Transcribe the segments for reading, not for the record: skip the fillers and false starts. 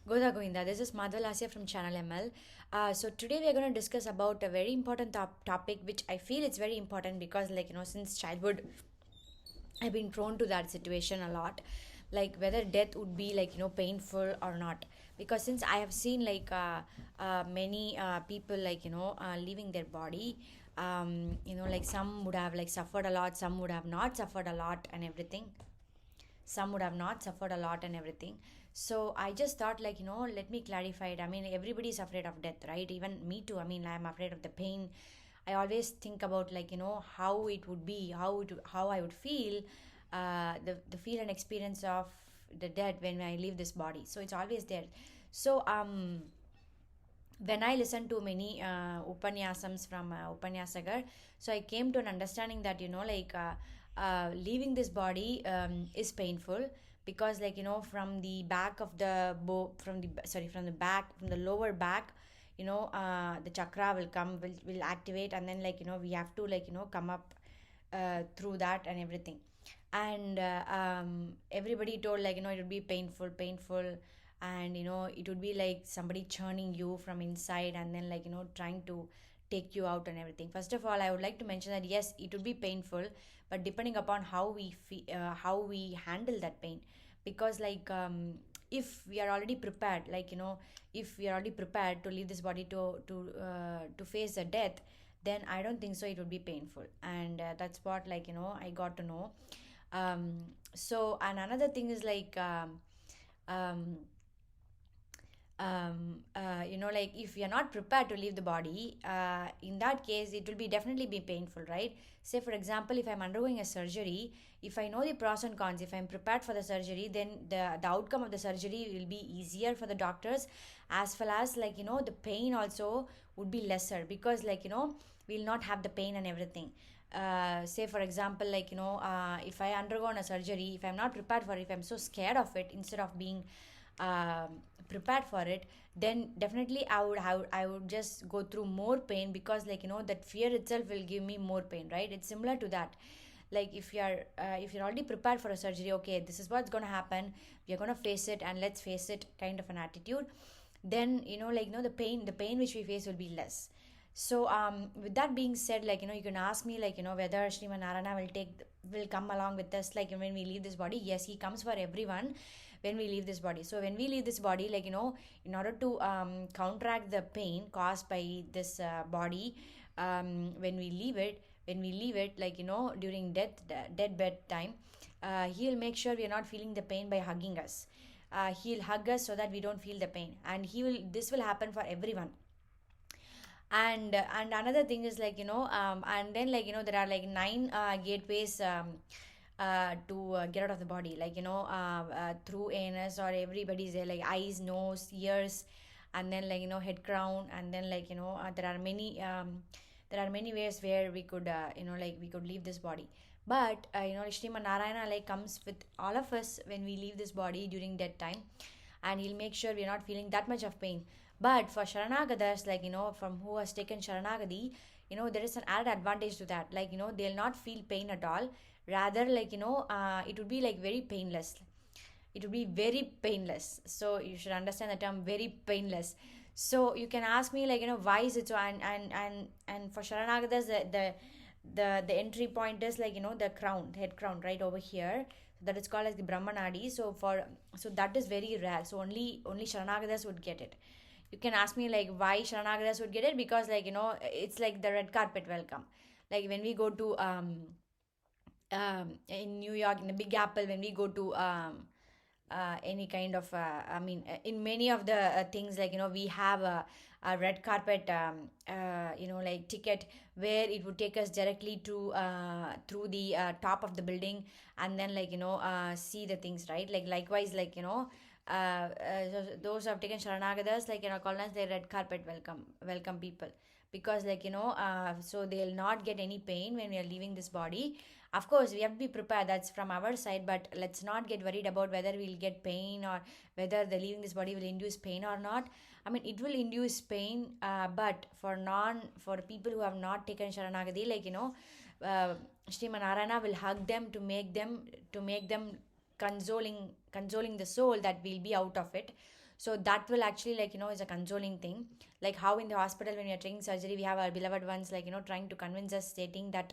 Goda Govinda, this is Madhva Lasya from Channel ML. So today we are going to discuss about a very important topic, which I feel it's very important because, since childhood, I've been prone to that situation a lot, like whether death would be painful or not. Because since I have seen many people leaving their body, like some would have like suffered a lot, some would have not suffered a lot, and everything some would have not suffered a lot and everything. So I just thought, let me clarify it. I mean, everybody's afraid of death, right? Even me too. I mean, I'm afraid of the pain. I always think about, how it would be, how I would feel, the feel and experience of the death when I leave this body. So it's always there. So when I listened to many upanyasams from Upanyasagar, so I came to an understanding that leaving this body is painful because, from the back of the from the back, from the lower back, the chakra will come, will activate, and then we have to come up through that and everything. And everybody told, it would be painful, and it would be like somebody churning you from inside and then trying to take you out and everything. First of all, I would like to mention that yes, it would be painful, but depending upon how we how we handle that pain. Because if we are already prepared, if we are already prepared to leave this body to face a death, then I don't think so it would be painful. And that's what I got to know. So, and another thing is um if you're not prepared to leave the body, in that case it will be definitely be painful, right? Say for example, if I'm undergoing a surgery, if I know the pros and cons, if I'm prepared for the surgery, then the outcome of the surgery will be easier for the doctors, as well as the pain also would be lesser, because we'll not have the pain and everything. Say for example, if I undergone a surgery, if I'm not prepared for it, if I'm so scared of it, instead of being prepared for it, then definitely I would just go through more pain, because that fear itself will give me more pain, right? It's similar to that. Like if you're already prepared for a surgery, okay, this is what's going to happen, we're going to face it, and let's face it, kind of an attitude, then the pain which we face will be less. So with that being said, you can ask me, whether Sriman Narana will come along with us, when we leave this body. Yes, he comes for everyone when we leave this body. So when we leave this body, in order to counteract the pain caused by this body, when we leave it, during deathbed time, he'll make sure we are not feeling the pain by hugging us. He'll hug us so that we don't feel the pain, and this will happen for everyone. And another thing is, and then there are like nine gateways to get out of the body, through anus, or everybody's there, like eyes, nose, ears, and then head crown, and then there are many ways where we could we could leave this body. But Sriman Narayana comes with all of us when we leave this body during that time, and he'll make sure we're not feeling that much of pain. But for Sharanagadas, from who has taken Sharanagadi, there is an added advantage to that. They'll not feel pain at all. Rather, it would be like very painless. It would be very painless. So you should understand the term very painless. So you can ask me, why is it so? And for Sharanagadas, the entry point is the crown, the head crown, right over here. That is called as the Brahmanadi. So that is very rare. So only Sharanagadas would get it. You can ask me, why Sharanagadas would get it, because it's like the red carpet welcome. Like when we go to in New York, in the Big Apple, when we go to any kind of in many of the things, we have a red carpet ticket, where it would take us directly to through the top of the building, and then see the things, right? Likewise, those who have taken Sharanagadas, called as the red carpet welcome people, because so they'll not get any pain when we are leaving this body. Of course, we have to be prepared, that's from our side, but let's not get worried about whether we'll get pain, or whether the leaving this body will induce pain or not. I mean, it will induce pain, but for people who have not taken Sharanagati, Sriman Narayana will hug them to make them consoling the soul that will be out of it. So that will actually, like, is a consoling thing. Like how in the hospital when we are taking surgery, we have our beloved ones, like, trying to convince us, stating that,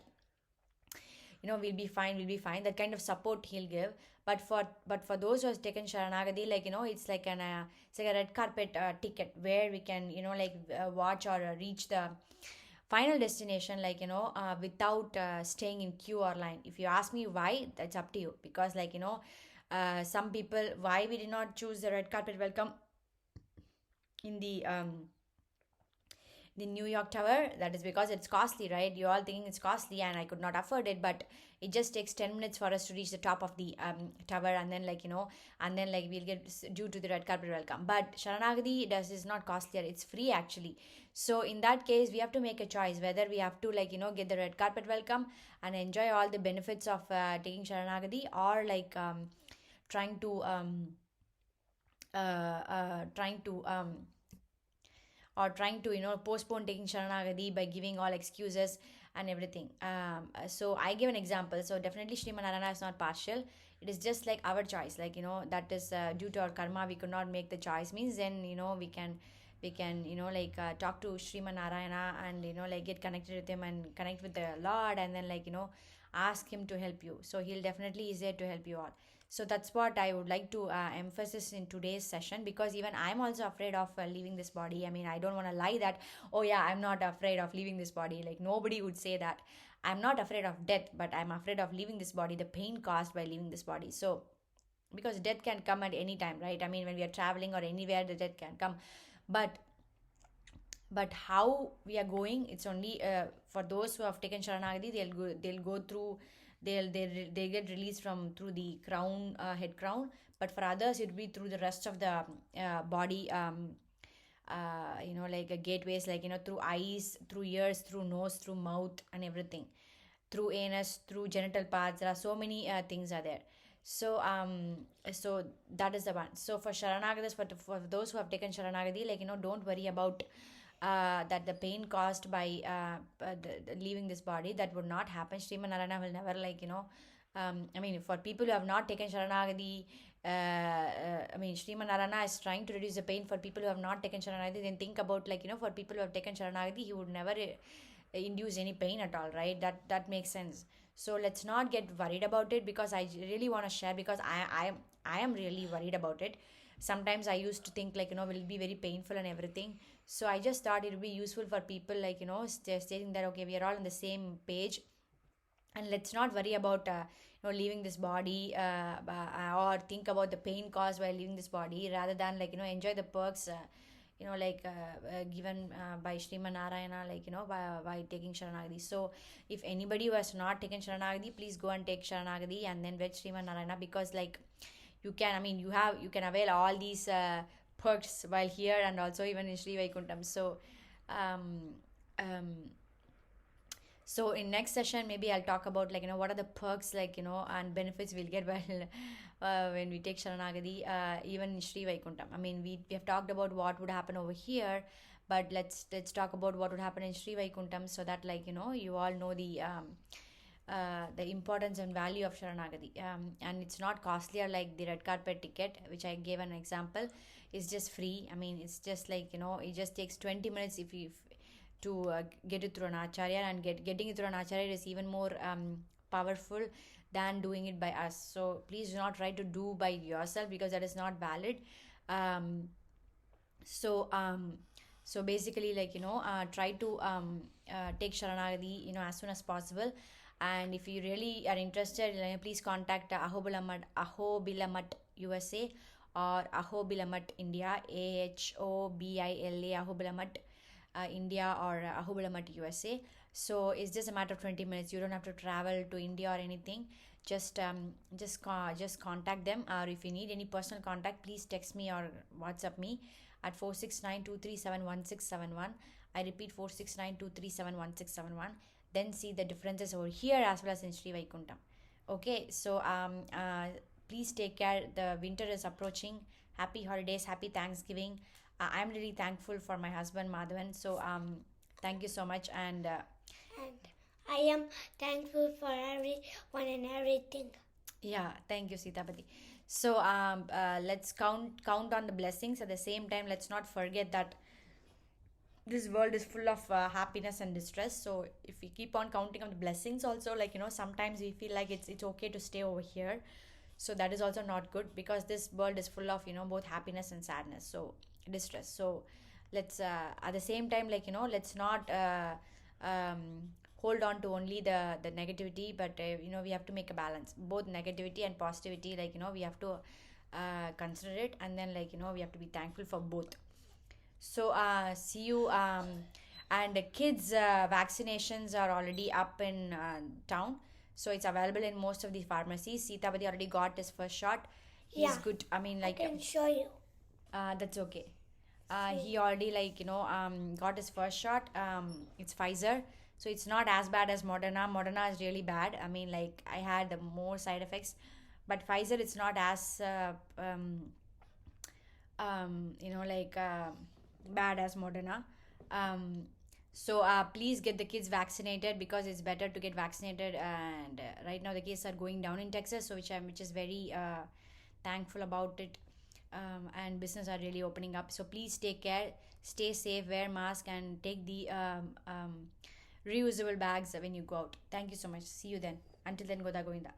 we'll be fine. That kind of support he'll give. But for those who has taken Sharanagati, like, it's like a red carpet ticket where we can, watch or reach the final destination, like, without staying in queue or line. If you ask me why, that's up to you. Because, like, some people, why we did not choose the red carpet welcome in the New York Tower, that is because it's costly, right? You all thinking it's costly and I could not afford it, but it just takes 10 minutes for us to reach the top of the tower, and then, like, and then, like, we'll get due to the red carpet welcome. But Sharanagati does is not costlier, it's free actually. So in that case, we have to make a choice whether we have to, like, get the red carpet welcome and enjoy all the benefits of taking Sharanagati, or like trying to trying to trying to, postpone taking Sharanagati by giving all excuses and everything. So I give an example. So definitely Srimanarayana is not partial. It is just like our choice, like, that is due to our karma, we could not make the choice. Means then, we can like talk to Srimanarayana, and, like, get connected with him and connect with the Lord, and then, like, ask him to help you. So he'll definitely is there to help you all. So that's what I would like to emphasize in today's session, because even I'm also afraid of leaving this body. I mean, I don't want to lie that, oh yeah, I'm not afraid of leaving this body. Like, nobody would say that. I'm not afraid of death, but I'm afraid of leaving this body, the pain caused by leaving this body. So because death can come at any time, right? I mean, when we are traveling or anywhere, the death can come. But but how we are going, it's only for those who have taken Sharanagati, they'll go through, they get released from through the crown, head crown. But for others, it will be through the rest of the body, like gateways, like, through eyes, through ears, through nose, through mouth, and everything, through anus, through genital parts. There are so many things are there. So that is the one. So for Sharanagatis, for those who have taken Sharanagati, like, don't worry about that the pain caused by leaving this body, that would not happen. Sriman Narayana will never, like, I mean, for people who have not taken Sharanagati, I mean, Sriman Narayana is trying to reduce the pain for people who have not taken Sharanagati. Then think about, like, for people who have taken Sharanagati, he would never induce any pain at all, right? That makes sense. So let's not get worried about it, because I really want to share, because I am really worried about it. Sometimes I used to think, like, will it be very painful and everything. So I just thought it would be useful for people, like, stating that, okay, we are all on the same page, and let's not worry about leaving this body, or think about the pain caused by leaving this body, rather than, like, enjoy the perks, like given by Sriman Narayana, like, by taking Sharanagati. So if anybody who has not taken Sharanagati, please go and take Sharanagati, and then with Sriman Narayana, because, like, you can, I mean, you can avail all these perks while here, and also even in Sri Vaikuntham. Um, um, so in next session, maybe I'll talk about, like, what are the perks, like, and benefits we'll get while when we take Sharanagati, even in Sri Vaikuntham. I mean, we have talked about what would happen over here, but let's talk about what would happen in Sri Vaikuntham, so that, like, you all know the importance and value of Sharanagati. And it's not costlier like the red carpet ticket, which I gave an example. It's just free. I mean, it's just like, it just takes 20 minutes if you to get it through an acharya, and getting it through an acharya is even more powerful than doing it by us. So please do not try to do by yourself, because that is not valid. um, so um, so basically, like, try to take Sharanagati, as soon as possible. And if you really are interested, please contact Ahobilamat USA, or Ahobilamat India, Ahobila, Ahobilamat India, or Ahobilamat USA. So it's just a matter of 20 minutes. You don't have to travel to India or anything. Just contact them, or if you need any personal contact, please text me or WhatsApp me at 46923711671. I repeat, 46923711671. Then see the differences over here as well as in Sri Vaikuntham. Okay, so please take care. The winter is approaching. Happy holidays, happy Thanksgiving. I'm really thankful for my husband Madhavan. So thank you so much, And I am thankful for everyone and everything. yeah, thank you, Sitapati. So let's count on the blessings. At the same time, let's not forget that this world is full of happiness and distress. So if we keep on counting on the blessings also, like sometimes we feel like it's okay to stay over here. So that is also not good, because this world is full of both happiness and sadness, so distress. So let's at the same time, like let's not um, hold on to only the negativity, but we have to make a balance, both negativity and positivity. Like we have to consider it, and then like we have to be thankful for both. So see you. And the kids vaccinations are already up in town, so it's available in most of the pharmacies. Sitapati already got his first shot. He's Yeah. good. I mean, I like can show you. that's okay. He already, like got his first shot. It's Pfizer, so it's not as bad as Moderna. Moderna is really bad. I mean, like I had the more side effects, but Pfizer, it's not as like bad as Moderna. um, so please get the kids vaccinated, because it's better to get vaccinated. And right now the cases are going down in Texas, so which is very thankful about it. And business are really opening up. So please take care, stay safe, wear mask, and take the reusable bags when you go out. Thank you so much. See you then. Until then, Goda Govinda.